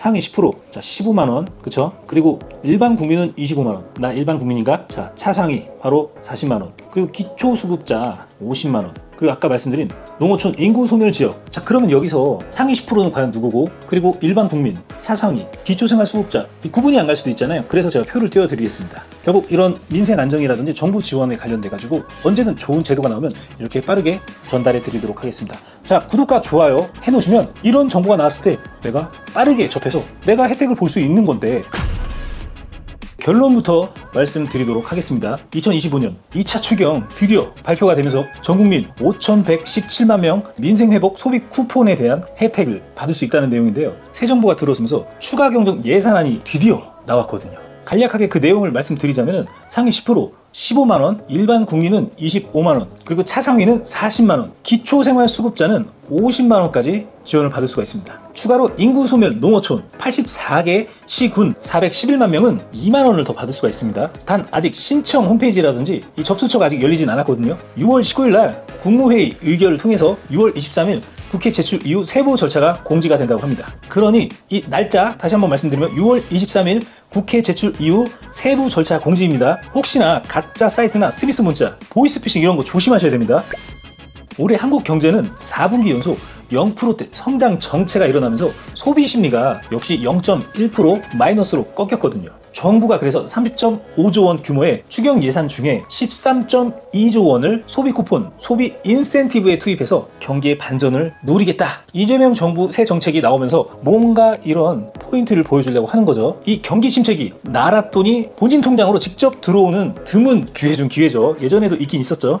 상위 10%, 자 15만원, 그쵸? 그리고 일반 국민은 25만원. 나 일반 국민인가? 자 차상위 바로 40만원. 그리고 기초수급자 50만원. 그리고 아까 말씀드린 농어촌 인구 소멸 지역. 자 그러면 여기서 상위 10%는 과연 누구고, 그리고 일반 국민, 차상위, 기초생활수급자, 이 구분이 안 갈 수도 있잖아요. 그래서 제가 표를 띄워드리겠습니다. 결국 이런 민생 안정이라든지 정부 지원에 관련돼 가지고 언제든 좋은 제도가 나오면 이렇게 빠르게 전달해 드리도록 하겠습니다. 자 구독과 좋아요 해놓으시면 이런 정보가 나왔을 때 내가 빠르게 접해서 내가 혜택을 볼 수 있는 건데, 결론부터 말씀드리도록 하겠습니다. 2025년 2차 추경 드디어 발표가 되면서 전국민 5,117만 명 민생회복 소비 쿠폰에 대한 혜택을 받을 수 있다는 내용인데요. 새 정부가 들어서면서 추가 경정 예산안이 드디어 나왔거든요. 간략하게 그 내용을 말씀드리자면 상위 10% 15만원, 일반 국민은 25만원, 그리고 차상위는 40만원, 기초생활수급자는 50만원까지 지원을 받을 수가 있습니다. 추가로 인구소멸 농어촌 84개 시군 411만 명은 2만원을 더 받을 수가 있습니다. 단 아직 신청 홈페이지라든지 이 접수처가 아직 열리진 않았거든요. 6월 19일 날 국무회의 의결을 통해서 6월 23일 국회 제출 이후 세부 절차가 공지가 된다고 합니다. 그러니 이 날짜 다시 한번 말씀드리면 6월 23일 국회 제출 이후 세부 절차 공지입니다. 혹시나 가짜 사이트나 스미스 문자, 보이스피싱 이런 거 조심하셔야 됩니다. 올해 한국 경제는 4분기 연속 0%대 성장 정체가 일어나면서 소비 심리가 역시 0.1% 마이너스로 꺾였거든요. 정부가 그래서 30.5조 원 규모의 추경 예산 중에 13.2조 원을 소비 쿠폰, 소비 인센티브에 투입해서 경기의 반전을 노리겠다. 이재명 정부 새 정책이 나오면서 뭔가 이런 포인트를 보여주려고 하는 거죠. 이 경기 침체기, 나라 돈이 본인 통장으로 직접 들어오는 드문 기회 중 기회죠. 예전에도 있긴 있었죠.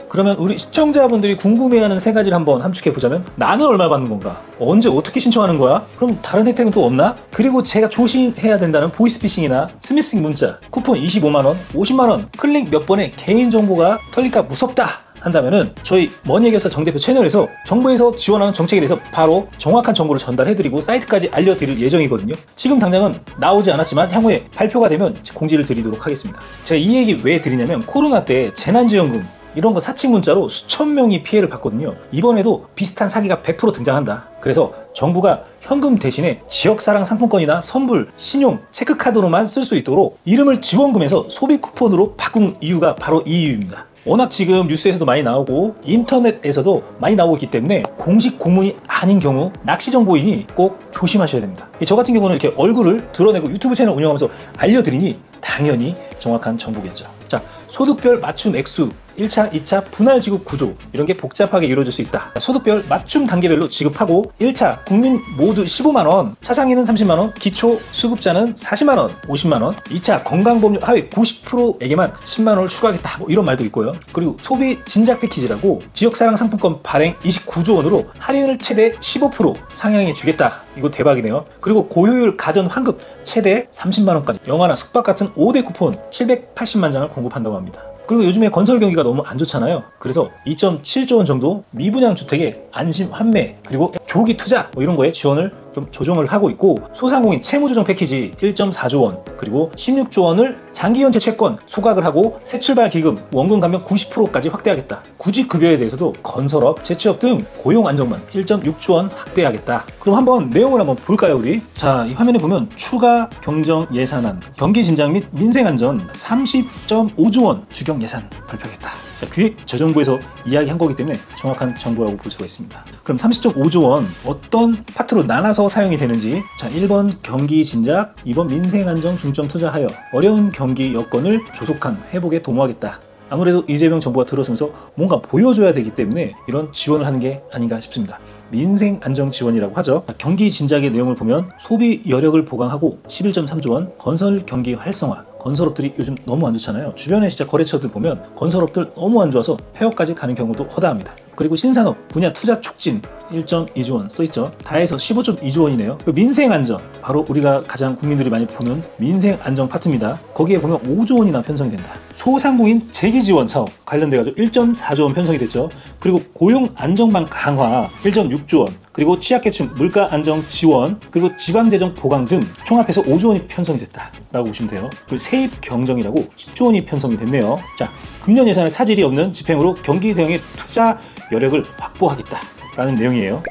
그러면 우리 시청자분들이 궁금해하는 세 가지를 한번 함축해보자면, 나는 얼마 받는 건가? 언제 어떻게 신청하는 거야? 그럼 다른 혜택은 또 없나? 그리고 제가 조심해야 된다는 보이스피싱이나 스미싱 문자, 쿠폰 25만원, 50만원, 클릭 몇 번에 개인정보가 털릴까 무섭다 한다면은 저희 머니에게서 정대표 채널에서 정부에서 지원하는 정책에 대해서 바로 정확한 정보를 전달해드리고 사이트까지 알려드릴 예정이거든요. 지금 당장은 나오지 않았지만 향후에 발표가 되면 공지를 드리도록 하겠습니다. 제가 이 얘기 왜 드리냐면, 코로나 때 재난지원금 이런 거 사칭 문자로 수천 명이 피해를 봤거든요. 이번에도 비슷한 사기가 100% 등장한다. 그래서 정부가 현금 대신에 지역사랑 상품권이나 선불, 신용, 체크카드로만 쓸 수 있도록 이름을 지원금에서 소비 쿠폰으로 바꾼 이유가 바로 이 이유입니다. 워낙 지금 뉴스에서도 많이 나오고 인터넷에서도 많이 나오고 있기 때문에 공식 공문이 아닌 경우 낚시 정보이니 꼭 조심하셔야 됩니다. 저 같은 경우는 이렇게 얼굴을 드러내고 유튜브 채널 운영하면서 알려드리니 당연히 정확한 정보겠죠. 자, 소득별 맞춤 액수, 1차, 2차 분할 지급 구조, 이런 게 복잡하게 이루어질 수 있다. 소득별 맞춤 단계별로 지급하고 1차 국민 모두 15만원, 차상위는 30만원, 기초 수급자는 40만원, 50만원, 2차 건강보험료 하위 90%에게만 10만원을 추가하겠다, 뭐 이런 말도 있고요. 그리고 소비 진작 패키지라고 지역사랑 상품권 발행 29조 원으로 할인을 최대 15% 상향해 주겠다. 이거 대박이네요. 그리고 고효율 가전 환급 최대 30만원까지, 영화나 숙박 같은 5대 쿠폰 780만 장을 공급한다고 합니다. 그리고 요즘에 건설 경기가 너무 안 좋잖아요. 그래서 2.7조 원 정도 미분양 주택의 안심 환매, 그리고 조기 투자 뭐 이런 거에 지원을 좀 조정을 하고 있고, 소상공인 채무조정 패키지 1.4조 원, 그리고 16조 원을 장기연체 채권 소각을 하고 새출발 기금 원금 감면 90%까지 확대하겠다. 구직급여에 대해서도 건설업, 제취업 등 고용 안정만 1.6조 원 확대하겠다. 그럼 한번 내용을 한번 볼까요, 우리? 자, 이 화면에 보면 추가 경정 예산안, 경기 진작 및 민생 안전 30.5조 원 추경 예산 발표하겠다. 자, 기획재정부에서 이야기한 거기 때문에 정확한 정보라고 볼 수가 있습니다. 그럼 30.5조 원 어떤 파트로 나눠서 사용이 되는지, 자, 1번 경기 진작, 2번 민생 안정 중점 투자하여 어려운 경기 여건을 조속한 회복에 도모하겠다. 아무래도 이재명 정부가 들어서면서 뭔가 보여줘야 되기 때문에 이런 지원을 하는 게 아닌가 싶습니다. 민생 안정 지원이라고 하죠. 경기 진작의 내용을 보면 소비 여력을 보강하고 11.3조 원, 건설 경기 활성화. 건설업들이 요즘 너무 안 좋잖아요. 주변에 진짜 거래처들 보면 건설업들 너무 안 좋아서 폐업까지 가는 경우도 허다합니다. 그리고 신산업 분야 투자 촉진 1.2조 원 써있죠. 다 해서 15.2조 원이네요. 민생 안전, 바로 우리가 가장 국민들이 많이 보는 민생 안정 파트입니다. 거기에 보면 5조 원이나 편성이 된다. 소상공인 재기 지원 사업 관련돼가지고 1.4조 원 편성이 됐죠. 그리고 고용 안정망 강화 1.6조 원, 그리고 취약계층 물가 안정 지원, 그리고 지방재정 보강 등 총합해서 5조 원이 편성이 됐다라고 보시면 돼요. 그리고 세입 경정이라고 10조 원이 편성이 됐네요. 자, 금년 예산에 차질이 없는 집행으로 경기 대응에 투자 여력을 확보하겠다라는 내용이에요.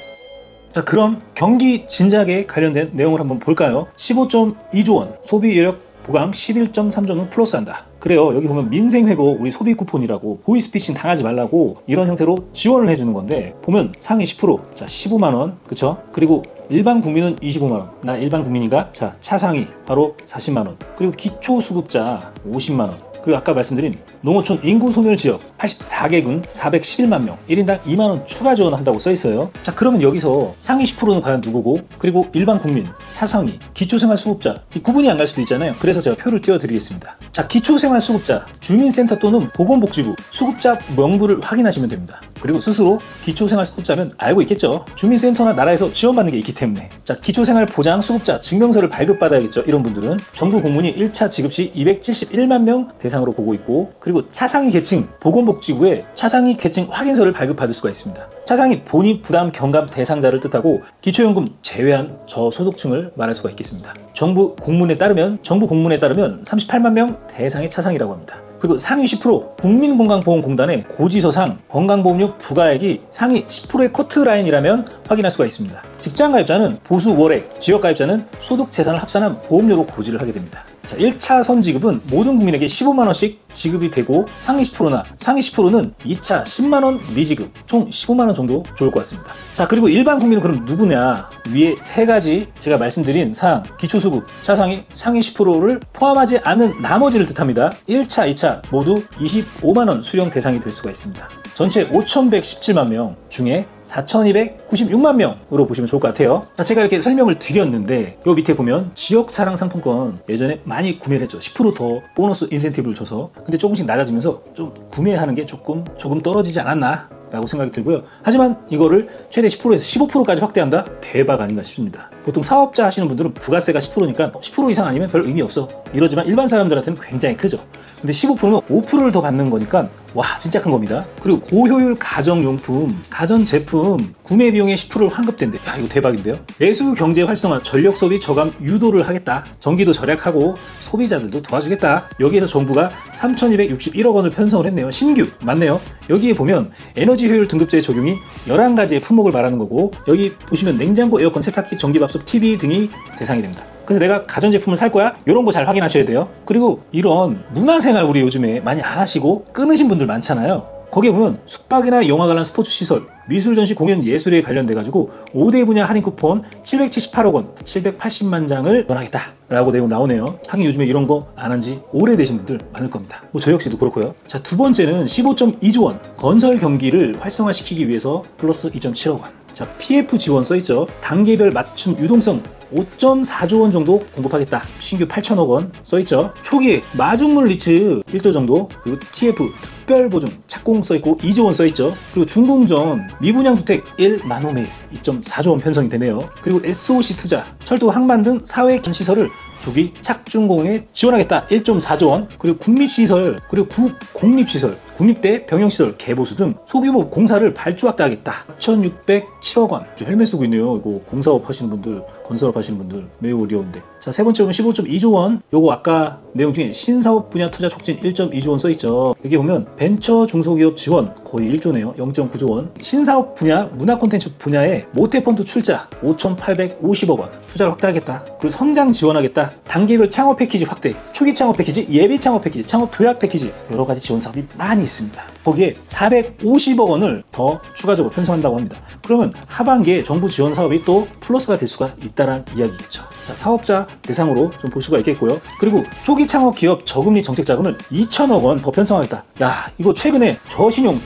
자, 그럼 경기 진작에 관련된 내용을 한번 볼까요? 15.2조 원 소비 여력 보강 11.3조 원 플러스한다. 그래요. 여기 보면 민생회복 우리 소비 쿠폰이라고 보이스피싱 당하지 말라고 이런 형태로 지원을 해주는 건데, 보면 상위 10%, 자 15만원, 그쵸? 그리고 일반 국민은 25만원, 나 일반 국민인가? 자 차상위 바로 40만원, 그리고 기초수급자 50만원, 그리고 아까 말씀드린 농어촌 인구소멸지역 84개군 411만 명 1인당 2만원 추가 지원한다고 써있어요. 자, 그러면 여기서 상위 10%는 과연 누구고, 그리고 일반 국민, 차상위, 기초생활수급자 이 구분이 안 갈 수도 있잖아요. 그래서 제가 표를 띄워드리겠습니다. 자, 기초생활수급자 주민센터 또는 보건복지부 수급자 명부를 확인하시면 됩니다. 그리고 스스로 기초생활수급자면 알고 있겠죠. 주민센터나 나라에서 지원받는 게 있기 때문에. 자, 기초생활보장 수급자 증명서를 발급받아야겠죠. 이런 분들은 정부 공문이 1차 지급 시 271만 명 대상으로 보고 있고, 그리고 차상위 계층 보건복지부에 차상위 계층 확인서를 발급받을 수가 있습니다. 차상위 본인 부담 경감 대상자를 뜻하고 기초연금 제외한 저소득층을 말할 수가 있겠습니다. 정부 공문에 따르면 38만 명 대상의 차상이라고 합니다. 그리고 상위 10% 국민건강보험공단의 고지서상 건강보험료 부과액이 상위 10%의 커트라인이라면 확인할 수가 있습니다. 직장가입자는 보수 월액, 지역가입자는 소득 재산을 합산한 보험료로 고지를 하게 됩니다. 자, 1차 선지급은 모든 국민에게 15만원씩 지급이 되고, 상위 10%나 상위 10%는 2차 10만원 미지급, 총 15만원 정도 좋을 것 같습니다. 자, 그리고 일반 국민은 그럼 누구냐? 위에 세 가지 제가 말씀드린 사항, 기초수급, 차상위, 상위 10%를 포함하지 않은 나머지를 뜻합니다. 1차, 2차 모두 25만원 수령 대상이 될 수가 있습니다. 전체 5,117만 명 중에 4,296만 명으로 보시면 좋을 것 같아요. 자, 제가 이렇게 설명을 드렸는데, 요 밑에 보면 지역사랑 상품권 예전에 많이 구매를 했죠. 10% 더 보너스 인센티브를 줘서. 근데 조금씩 낮아지면서 좀 구매하는 게 조금 떨어지지 않았나 라고 생각이 들고요. 하지만 이거를 최대 10%에서 15%까지 확대한다? 대박 아닌가 싶습니다. 보통 사업자 하시는 분들은 부가세가 10%니까 10% 이상 아니면 별 의미 없어 이러지만, 일반 사람들한테는 굉장히 크죠. 근데 15%는 5%를 더 받는 거니까 와, 진짜 큰 겁니다. 그리고 고효율 가정용품, 가전제품 구매 비용의 10%를 환급된대. 야, 이거 대박인데요. 내수 경제 활성화, 전력 소비 저감 유도를 하겠다. 전기도 절약하고 소비자들도 도와주겠다. 여기에서 정부가 3,261억 원을 편성을 했네요. 신규 맞네요. 여기에 보면 에너지 효율 등급제 적용이 11가지의 품목을 말하는 거고, 여기 보시면 냉장고, 에어컨, 세탁기, 전기밥솥, TV 등이 대상이 됩니다. 그래서 내가 가전제품을 살 거야? 이런 거 잘 확인하셔야 돼요. 그리고 이런 문화생활 우리 요즘에 많이 안 하시고 끊으신 분들 많잖아요. 거기에 보면 숙박이나 영화 관람 스포츠 시설, 미술 전시 공연 예술에 관련돼 가지고 5대 분야 할인 쿠폰 778억 원, 780만 장을 전하겠다 라고 내용 나오네요. 하긴 요즘에 이런 거 안 한 지 오래되신 분들 많을 겁니다. 뭐 저 역시도 그렇고요. 자, 두 번째는 15.2조 원 건설 경기를 활성화시키기 위해서 플러스 2.7억 원. 자, PF 지원 써있죠. 단계별 맞춤 유동성 5.4조 원 정도 공급하겠다. 신규 8천억 원 써있죠. 초기 마중물 리츠 1조 정도, 그리고 TF 특별보증 착공 써있고 2조 원 써있죠. 그리고 중공전 미분양주택 1만 호매 2.4조 원 편성이 되네요. 그리고 SOC 투자, 철도 항만 등 사회 시설을 조기 착중공에 지원하겠다. 1.4조 원. 그리고 국립시설, 그리고 국공립시설, 국립대 병영시설 개보수 등 소규모 공사를 발주 확대하겠다. 4,607억 원. 헬멧 쓰고 있네요. 이거 공사업 하시는 분들, 건설업 하시는 분들 매우 어려운데. 자, 세 번째 보면 15.2조 원. 요거 아까 내용 중에 신사업 분야 투자 촉진 1.2조 원 써있죠. 여기 보면 벤처 중소기업 지원 거의 1조네요. 0.9조 원. 신사업 분야, 문화 콘텐츠 분야에 모태펀드 출자 5,850억 원 투자를 확대하겠다. 그리고 성장 지원하겠다. 단계별 창업 패키지 확대, 초기 창업 패키지, 예비 창업 패키지, 창업 도약 패키지, 여러 가지 지원 사업이 많이 있습니다. 거기에 450억 원을 더 추가적으로 편성한다고 합니다. 그러면 하반기에 정부 지원 사업이 또 플러스가 될 수가 있다는 이야기겠죠. 자, 사업자 대상으로 좀 볼 수가 있겠고요. 그리고 초기 창업 기업 저금리 정책 자금을 2천억 원 더 편성하겠다. 야, 이거 최근에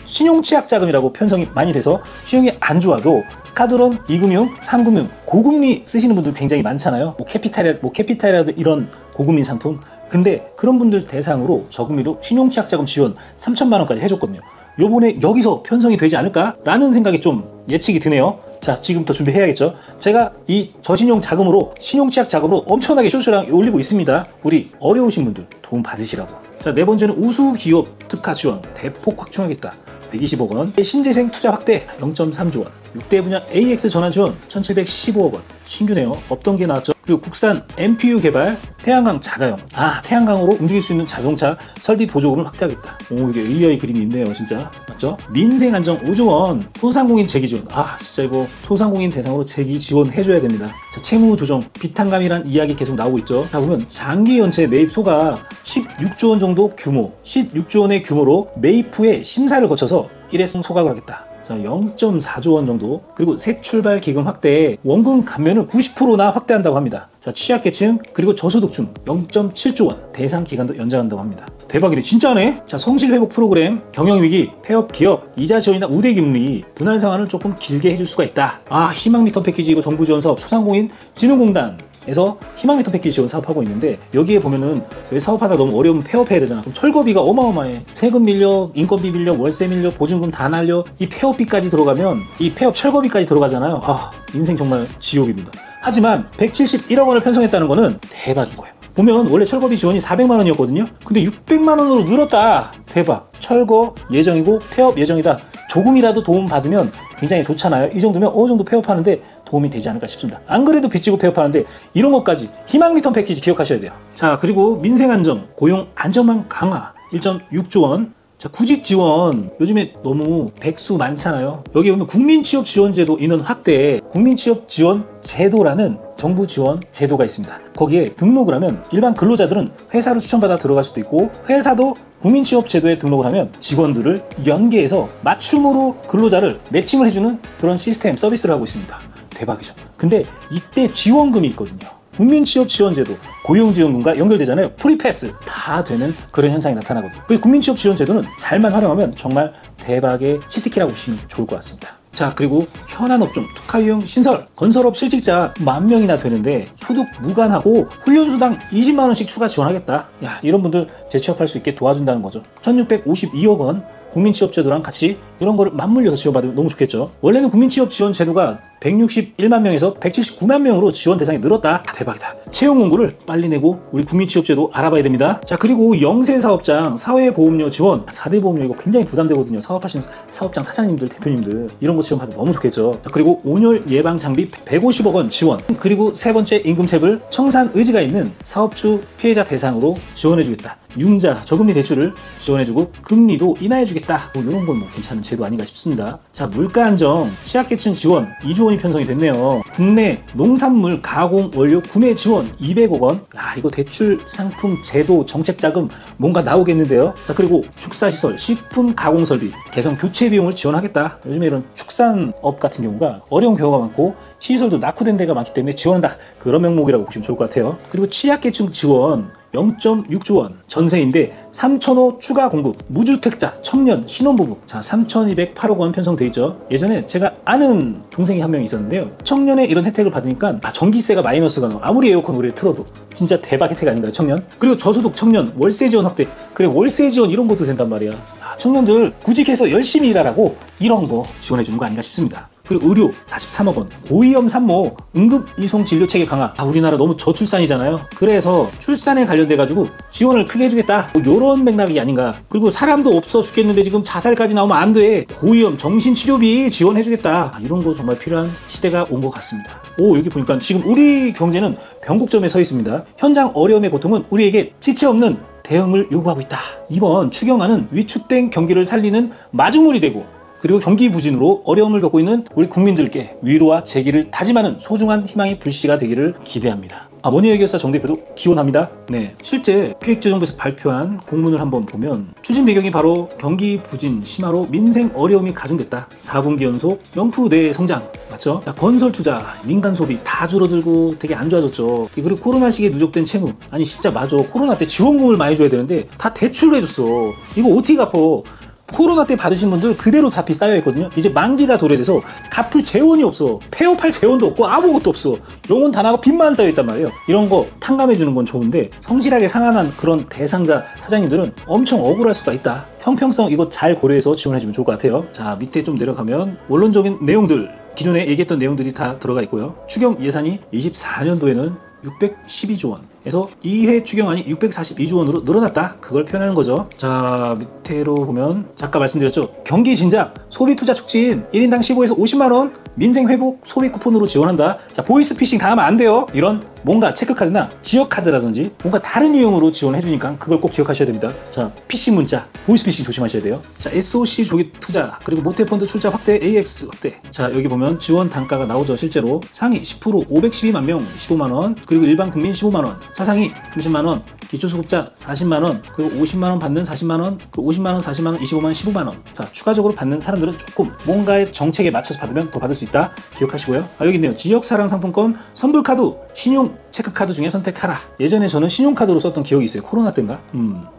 신용 취약 자금이라고 편성이 많이 돼서 신용이 안 좋아도 카드론, 2금융, 3금융 고금리 쓰시는 분들 굉장히 많잖아요. 캐피탈이라도 이런 고금리 상품. 근데 그런 분들 대상으로 저금리로 신용 취약 자금 지원 3천만 원까지 해줬거든요. 요번에 여기서 편성이 되지 않을까라는 생각이 좀 예측이 드네요. 자, 지금부터 준비해야겠죠. 제가 이 저신용 자금으로, 신용 취약 자금으로 엄청나게 쇼쇼랑 올리고 있습니다. 우리 어려우신 분들 도움 받으시라고. 자, 네 번째는 우수기업 특화 지원 대폭 확충하겠다. 120억 원. 신재생 투자 확대 0.3조 원. 6대 분야 AX 전환 지원 1,715억 원. 신규네요. 없던 게 나왔죠. 그리고 국산 MPU 개발, 태양광 자가용. 태양광으로 움직일 수 있는 자동차 설비 보조금을 확대하겠다. 이게 의외의 그림이 있네요, 진짜. 맞죠? 민생 안정 5조 원, 소상공인 재기 지원. 진짜 이거 소상공인 대상으로 재기 지원해줘야 됩니다. 자, 채무 조정, 비탄감이란 이야기 계속 나오고 있죠. 자, 보면 장기 연체 매입 소가 16조 원 정도 규모, 16조 원의 규모로 매입 후에 심사를 거쳐서 일회성 소각을 하겠다. 자, 0.4조 원 정도. 그리고 새 출발 기금 확대에 원금 감면을 90%나 확대한다고 합니다. 자, 취약계층 그리고 저소득층 0.7조 원 대상 기간도 연장한다고 합니다. 대박이네, 진짜네. 자, 성실회복 프로그램, 경영위기, 폐업 기업, 이자 지원이나 우대금리 분할 상환을 조금 길게 해줄 수가 있다. 희망 리턴 패키지 이거 정부 지원 사업, 소상공인 진흥공단에서 희망 리턴 패키지 지원 사업하고 있는데, 여기에 보면은 왜 사업하다 너무 어려우면 폐업해야 되잖아. 그럼 철거비가 어마어마해. 세금 밀려, 인건비 밀려, 월세 밀려, 보증금 다 날려. 이 폐업비까지 들어가면, 이 폐업 철거비까지 들어가잖아요. 인생 정말 지옥입니다. 하지만 171억 원을 편성했다는 거는 대박인 거예요. 보면 원래 철거비 지원이 400만 원이었거든요. 근데 600만 원으로 늘었다. 대박. 철거 예정이고 폐업 예정이다. 조금이라도 도움 받으면 굉장히 좋잖아요. 이 정도면 어느 정도 폐업하는데 도움이 되지 않을까 싶습니다. 안 그래도 빚지고 폐업하는데 이런 것까지 희망 리턴 패키지 기억하셔야 돼요. 자, 그리고 민생 안정, 고용 안정망 강화 1.6조 원. 자, 구직 지원 요즘에 너무 백수 많잖아요. 여기 보면 국민취업지원제도 인원 확대, 국민취업지원제도라는 정부 지원 제도가 있습니다. 거기에 등록을 하면 일반 근로자들은 회사를 추천받아 들어갈 수도 있고, 회사도 국민취업제도에 등록을 하면 직원들을 연계해서 맞춤으로 근로자를 매칭을 해주는 그런 시스템 서비스를 하고 있습니다. 대박이죠. 근데 이때 지원금이 있거든요. 국민취업지원제도, 고용지원금과 연결되잖아요. 프리패스 다 되는 그런 현상이 나타나거든요. 그래서 국민취업지원제도는 잘만 활용하면 정말 대박의 치트키라고 보시면 좋을 것 같습니다. 자, 그리고 현안 업종 특화유형 신설, 건설업 실직자 10,000명이나 되는데 소득 무관하고 훈련수당 20만 원씩 추가 지원하겠다. 이런 분들 재취업할 수 있게 도와준다는 거죠. 1,652억 원 국민취업제도랑 같이 이런 거를 맞물려서 지원받으면 너무 좋겠죠. 원래는 국민취업지원제도가 161만 명에서 179만 명으로 지원 대상이 늘었다. 대박이다. 채용 공고를 빨리 내고 우리 국민취업제도 알아봐야 됩니다. 자, 그리고 영세사업장 사회보험료 지원, 4대 보험료 이거 굉장히 부담되거든요. 사업하시는 사업장 사장님들, 대표님들 이런 거 지원받으면 너무 좋겠죠. 자, 그리고 온열 예방 장비 150억 원 지원. 그리고 세 번째 임금체불, 청산 의지가 있는 사업주 피해자 대상으로 지원해주겠다. 융자 저금리 대출을 지원해주고 금리도 인하해주겠다. 이런 건 괜찮은 제도 아닌가 싶습니다. 자, 물가 안정, 취약계층 지원 2조 원이 편성이 됐네요. 국내 농산물 가공 원료 구매 지원 200억 원. 이거 대출 상품 제도 정책 자금 뭔가 나오겠는데요. 자, 그리고 축사시설 식품 가공 설비 개선 교체 비용을 지원하겠다. 요즘에 이런 축산업 같은 경우가 어려운 경우가 많고 시설도 낙후된 데가 많기 때문에 지원한다. 그런 명목이라고 보시면 좋을 것 같아요. 그리고 취약계층 지원 0.6조 원, 전세인데 3,000호 추가 공급, 무주택자, 청년, 신혼부부. 자, 3,208억 원 편성돼 있죠. 예전에 제가 아는 동생이 한 명 있었는데요. 청년의 이런 혜택을 받으니까 전기세가 마이너스가 나와. 아무리 에어컨 노래 틀어도 진짜 대박 혜택 아닌가요, 청년? 그리고 저소득 청년 월세 지원 확대. 그래, 월세 지원 이런 것도 된단 말이야. 청년들 구직해서 열심히 일하라고 이런 거 지원해 주는 거 아닌가 싶습니다. 그리고 의료 43억 원, 고위험 산모 응급 이송 진료 체계 강화. 우리나라 너무 저출산이잖아요. 그래서 출산에 관련돼 가지고 지원을 크게 해주겠다. 요런 맥락이 아닌가. 그리고 사람도 없어 죽겠는데 지금 자살까지 나오면 안 돼. 고위험 정신치료비 지원해주겠다. 이런 거 정말 필요한 시대가 온 것 같습니다. 여기 보니까 지금 우리 경제는 변곡점에 서 있습니다. 현장 어려움의 고통은 우리에게 지체 없는 대응을 요구하고 있다. 이번 추경안은 위축된 경기를 살리는 마중물이 되고, 그리고 경기 부진으로 어려움을 겪고 있는 우리 국민들께 위로와 재기를 다짐하는 소중한 희망의 불씨가 되기를 기대합니다. 머니외교사 정 대표도 기원합니다. 네, 실제 기획재정부에서 발표한 공문을 한번 보면 추진 배경이 바로 경기 부진 심화로 민생 어려움이 가중됐다. 4분기 연속 영프 내 성장 맞죠? 건설 투자, 민간 소비 다 줄어들고 되게 안 좋아졌죠. 그리고 코로나 시기에 누적된 채무, 아니 진짜 맞아. 코로나 때 지원금을 많이 줘야 되는데 다 대출로 해줬어. 이거 어떻게 갚아? 코로나 때 받으신 분들 그대로 다 빚 쌓여 있거든요. 이제 만기가 도래돼서 갚을 재원이 없어. 폐업할 재원도 없고 아무것도 없어. 영혼 다 나고 빚만 쌓여 있단 말이에요. 이런 거 탕감해 주는 건 좋은데 성실하게 상환한 그런 대상자 사장님들은 엄청 억울할 수가 있다. 형평성 이거 잘 고려해서 지원해 주면 좋을 것 같아요. 자, 밑에 좀 내려가면 원론적인 내용들, 기존에 얘기했던 내용들이 다 들어가 있고요. 추경 예산이 24년도에는 612조 원에서 2회 추경안이 642조 원으로 늘어났다. 그걸 표현하는 거죠. 자, 밑으로 보면 아까 말씀드렸죠. 경기 진작, 소비 투자 촉진 1인당 15에서 50만 원 민생회복 소비 쿠폰으로 지원한다. 자, 보이스피싱 당하면 안 돼요. 이런 뭔가 체크카드나 지역카드라든지 뭔가 다른 유형으로 지원해주니까 그걸 꼭 기억하셔야 됩니다. 자, 피싱 문자, 보이스피싱 조심하셔야 돼요. 자, SOC 조기 투자, 그리고 모태펀드 출자 확대, AX 확대. 자, 여기 보면 지원 단가가 나오죠. 실제로 상위 10% 512만 명 15만원, 그리고 일반 국민 15만원, 사상위 30만원, 기초수급자 40만원, 그리고 50만원 받는 40만원, 그리고 50만원, 40만원, 25만원, 15만원. 자, 추가적으로 받는 사람들은 조금 뭔가의 정책에 맞춰서 받으면 더 받을 수 있다. 기억하시고요. 아, 여기 있네요. 지역사랑 상품권, 선불카드, 신용 체크카드 중에 선택하라. 예전에 저는 신용카드로 썼던 기억이 있어요. 코로나 때인가?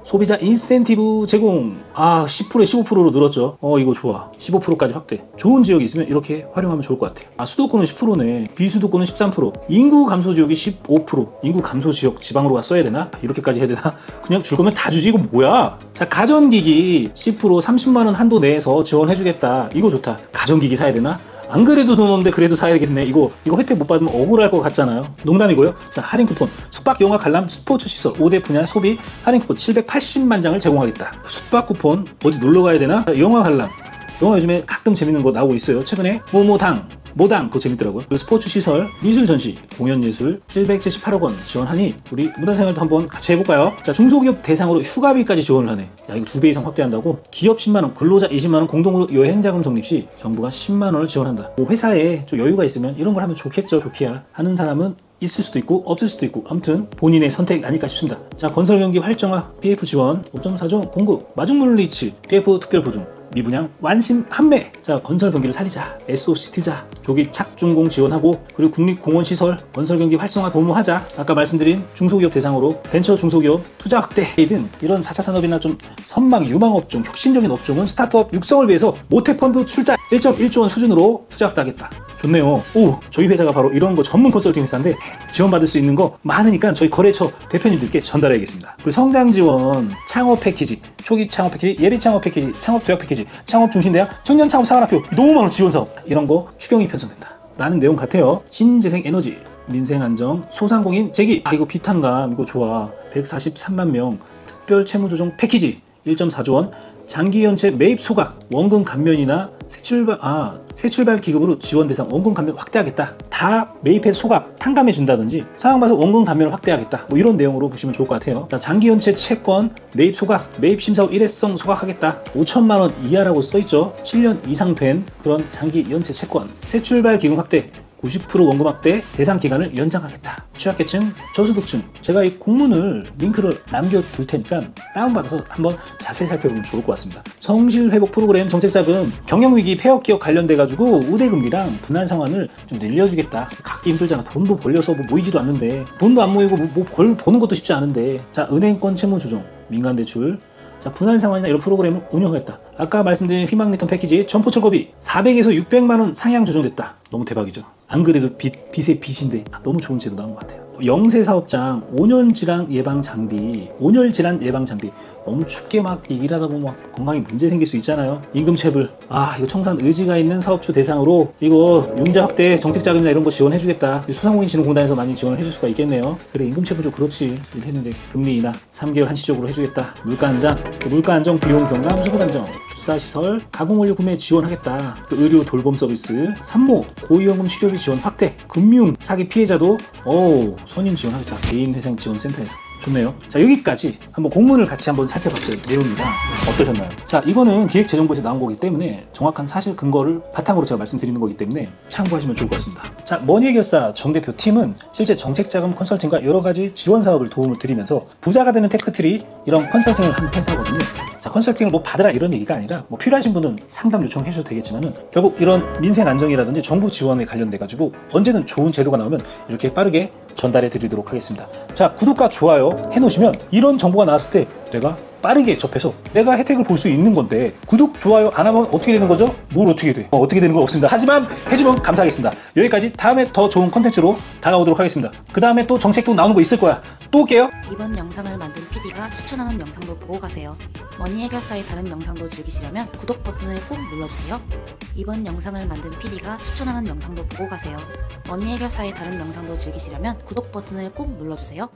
소비자 인센티브 제공. 아, 10%에 15%로 늘었죠. 이거 좋아. 15%까지 확대. 좋은 지역이 있으면 이렇게 활용하면 좋을 것 같아요. 아, 수도권은 10%네. 비수도권은 13%. 인구 감소 지역이 15%. 인구 감소 지역 지방으로 써야 되나? 이렇게까지 해야 되나? 그냥 줄 거면 다 주지. 이거 뭐야? 자, 가전기기 10% 30만원 한도 내에서 지원해주겠다. 이거 좋다. 가전기기 사야 되나? 안 그래도 돈 없는데 그래도 사야겠네. 이거 혜택 못 받으면 억울할 것 같잖아요. 농담이고요. 자, 할인 쿠폰, 숙박, 영화 관람, 스포츠 시설 5대 분야 소비 할인 쿠폰 780만 장을 제공하겠다. 숙박 쿠폰 어디 놀러 가야 되나? 자, 영화 관람. 영화 요즘에 가끔 재밌는 거 나오고 있어요. 최근에 모당 그거 재밌더라고요. 그리고 스포츠 시설, 미술 전시, 공연 예술 778억 원 지원하니 우리 문화생활도 한번 같이 해볼까요? 자, 중소기업 대상으로 휴가비까지 지원을 하네. 야, 이거 2배 이상 확대한다고? 기업 10만원, 근로자 20만원 공동으로 여행자금 적립 시 정부가 10만원을 지원한다. 뭐 회사에 좀 여유가 있으면 이런 걸 하면 좋겠죠. 좋기야. 하는 사람은 있을 수도 있고 없을 수도 있고 아무튼 본인의 선택 아닐까 싶습니다. 자, 건설 경기 활성화, PF 지원, 5.4조 공급, 마중물 리치, PF 특별 보증, 미분양 완심 판매. 자, 건설 경기를 살리자. SOC 투자, 조기 착중공 지원하고, 그리고 국립공원시설 건설 경기 활성화 도모하자. 아까 말씀드린 중소기업 대상으로 벤처 중소기업 투자 확대 등 이런 4차 산업이나 좀 선망 유망 업종, 혁신적인 업종은 스타트업 육성을 위해서 모태펀드 출자 1.1조 원 수준으로 투자 확대하겠다. 좋네요. 오, 저희 회사가 바로 이런 거 전문 컨설팅 회사인데 지원받을 수 있는 거 많으니까 저희 거래처 대표님들께 전달해야겠습니다. 그리고 성장 지원, 창업 패키지, 초기 창업 패키지, 예비 창업 패키지, 창업 대학 패키지, 창업 중심대학, 청년 창업 사관학교, 너무 많은 지원 사업, 이런 거 추경이 편성된다 라는 내용 같아요. 신재생 에너지, 민생 안정, 소상공인 재기. 아, 이거 비탄감 이거 좋아. 143만 명 특별 채무 조정 패키지 1.4조 원, 장기 연체 매입 소각, 원금 감면이나 새 출발 기금으로 지원 대상 원금 감면 확대하겠다. 다 매입해 소각, 탕감해 준다든지 상황봐서 원금 감면을 확대하겠다. 뭐 이런 내용으로 보시면 좋을 것 같아요. 자, 장기 연체 채권 매입 소각, 매입 심사 후 일회성 소각하겠다. 5천만 원 이하라고 써있죠. 7년 이상 된 그런 장기 연체 채권, 새 출발 기금 확대, 90% 원금 확대, 대상 기간을 연장하겠다. 취약계층, 저소득층. 제가 이 공문을 링크를 남겨둘 테니까 다운받아서 한번 자세히 살펴보면 좋을 것 같습니다. 성실회복 프로그램 정책자금, 경영위기 폐업기업 관련돼가지고 우대금리랑 분할 상환을 좀 늘려주겠다. 갖기 힘들잖아. 돈도 벌려서 뭐 모이지도 않는데, 돈도 안 모이고 보는 것도 쉽지 않은데. 자, 은행권 채무 조정, 민간대출, 자, 분할 상환이나 이런 프로그램을 운영하겠다. 아까 말씀드린 희망 리턴 패키지 점포 철거비 400에서 600만 원 상향 조정됐다. 너무 대박이죠. 안 그래도 빚의 빚인데 너무 좋은 제도 나온 것 같아요. 영세 사업장 5년 질환 예방 장비, 온열 질환 예방 장비. 너무 춥게 막 일하다 보면 막 건강에 문제 생길 수 있잖아요. 임금 체불. 아, 이거 청산 의지가 있는 사업주 대상으로 이거 융자 확대 정책 자금이나 이런 거 지원해주겠다. 소상공인 진흥공단에서 많이 지원을 해줄 수가 있겠네요. 그래, 임금 체불 좀 그렇지. 일했는데 금리 인하 3개월 한시적으로 해주겠다. 물가 안정, 비용 경감, 수급 안정, 축사시설, 가공원료 구매 지원하겠다. 그 의료 돌봄 서비스, 산모, 고위험금 치료비 지원 확대, 금융 사기 피해자도 선임 지원하겠다. 개인회생 지원센터에서. 좋네요. 자, 여기까지 한번 공문을 같이 한번 살펴봤어요. 내용이랑 어떠셨나요? 자, 이거는 기획재정부에서 나온 거기 때문에 정확한 사실 근거를 바탕으로 제가 말씀드리는 거기 때문에 참고하시면 좋을 것 같습니다. 자, 머니해결사 정 대표 팀은 실제 정책자금 컨설팅과 여러 가지 지원 사업을 도움을 드리면서 부자가 되는 테크트리 이런 컨설팅을 한 회사거든요. 자, 컨설팅을 뭐 받으라 이런 얘기가 아니라 뭐 필요하신 분은 상담 요청해 주셔도 되겠지만은 결국 이런 민생 안정이라든지 정부 지원에 관련돼 가지고 언제든 좋은 제도가 나오면 이렇게 빠르게 전달해 드리도록 하겠습니다. 자, 구독과 좋아요 해 놓으시면 이런 정보가 나왔을 때 내가 빠르게 접해서 내가 혜택을 볼 수 있는 건데, 구독, 좋아요 안 하면 어떻게 되는 거죠? 뭘 어떻게 돼? 어떻게 되는 건 없습니다. 하지만 해주면 감사하겠습니다. 여기까지. 다음에 더 좋은 컨텐츠로 다가오도록 하겠습니다. 그 다음에 또 정책도 나오는 거 있을 거야. 또 올게요. 이번 영상을 만든 PD가 추천하는 영상도 보고 가세요. 머니해결사의 다른 영상도 즐기시려면 구독 버튼을 꼭 눌러주세요. 이번 영상을 만든 PD가 추천하는 영상도 보고 가세요. 머니해결사의 다른 영상도 즐기시려면 구독 버튼을 꼭 눌러주세요.